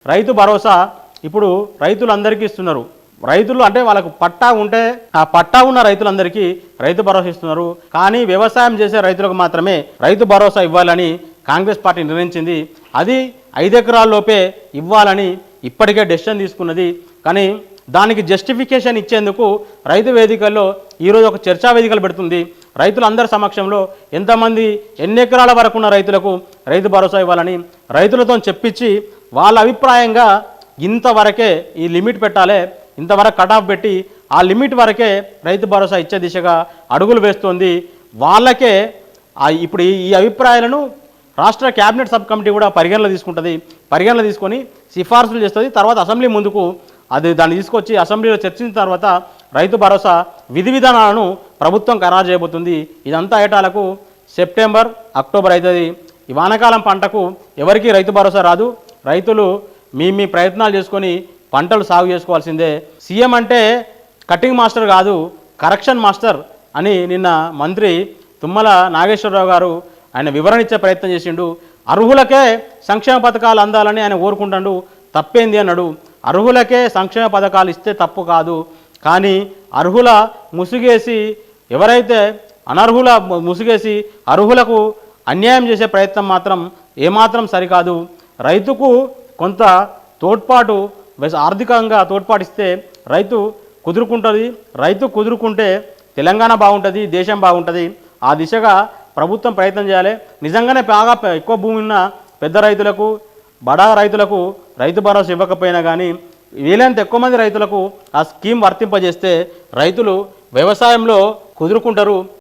రైతు భరోసా ఇప్పుడు రైతులందరికీ ఇస్తున్నారు. రైతులు అంటే వాళ్ళకు పట్టా ఉంటే ఆ పట్టా ఉన్న రైతులందరికీ రైతు భరోసా ఇస్తున్నారు. కానీ వ్యవసాయం చేసే రైతులకు మాత్రమే రైతు భరోసా ఇవ్వాలని కాంగ్రెస్ పార్టీ నిర్ణయించింది. అది 5 ఎకరాల లోపే ఇవ్వాలని ఇప్పటికే డెసిషన్ తీసుకున్నది. కానీ దానికి జస్టిఫికేషన్ ఇచ్చేందుకు రైతు వేదికల్లో ఈరోజు ఒక చర్చా వేదికలు పెడుతుంది. రైతులందరి సమక్షంలో ఎంతమంది ఎన్ని ఎకరాల వరకు ఉన్న రైతులకు రైతు భరోసా ఇవ్వాలని రైతులతో చెప్పించి వాళ్ళ అభిప్రాయంగా ఇంతవరకే ఈ లిమిట్ పెట్టాలి, ఇంతవరకు కట్ ఆఫ్ పెట్టి ఆ లిమిట్ వరకే రైతు భరోసా ఇచ్చే దిశగా అడుగులు వేస్తోంది. వాళ్ళకే ఇప్పుడు ఈ అభిప్రాయాలను రాష్ట్ర క్యాబినెట్ సబ్ కమిటీ కూడా పరిగణలో తీసుకుంటుంది. పరిగణలో తీసుకొని సిఫార్సులు చేస్తుంది. తర్వాత అసెంబ్లీ ముందుకు దాన్ని తీసుకొచ్చి అసెంబ్లీలో చర్చించిన తర్వాత రైతు భరోసా విధి విధానాలను ప్రభుత్వం ఖరారు చేయబోతుంది. ఇదంతా ఏటాలకు సెప్టెంబర్, అక్టోబర్ అవుతుంది. ఈ వానాకాలం పంటకు ఎవరికీ రైతు భరోసా రాదు. రైతులు మీ ప్రయత్నాలు చేసుకొని పంటలు సాగు చేసుకోవాల్సిందే. సీఎం అంటే కటింగ్ మాస్టర్ కాదు, కరెక్షన్ మాస్టర్ అని నిన్న మంత్రి తుమ్మల నాగేశ్వరరావు గారు ఆయన వివరణ ఇచ్చే ప్రయత్నం చేసిండు. అర్హులకే సంక్షేమ పథకాలు అందాలని ఆయన కోరుకుంటాడు. తప్పేంది అన్నాడు. అర్హులకే సంక్షేమ పథకాలు ఇస్తే తప్పు కాదు, కానీ అర్హుల ముసుగేసి ఎవరైతే అనర్హుల ముసుగేసి అర్హులకు అన్యాయం చేసే ప్రయత్నం మాత్రం ఏమాత్రం సరికాదు. రైతుకు కొంత తోడ్పాటు, ఆర్థికంగా తోడ్పాటిస్తే రైతు కుదురుకుంటుంది. రైతు కుదురుకుంటే తెలంగాణ బాగుంటుంది, దేశం బాగుంటుంది. ఆ దిశగా ప్రభుత్వం ప్రయత్నం చేయాలి. నిజంగానే బాగా ఎక్కువ భూమి ఉన్న పెద్ద రైతులకు, బడా రైతులకు రైతు భరోసా ఇవ్వకపోయినా కానీ వీలైనంత ఎక్కువ మంది రైతులకు ఆ స్కీమ్ వర్తింపజేస్తే రైతులు వ్యవసాయంలో కుదురుకుంటారు.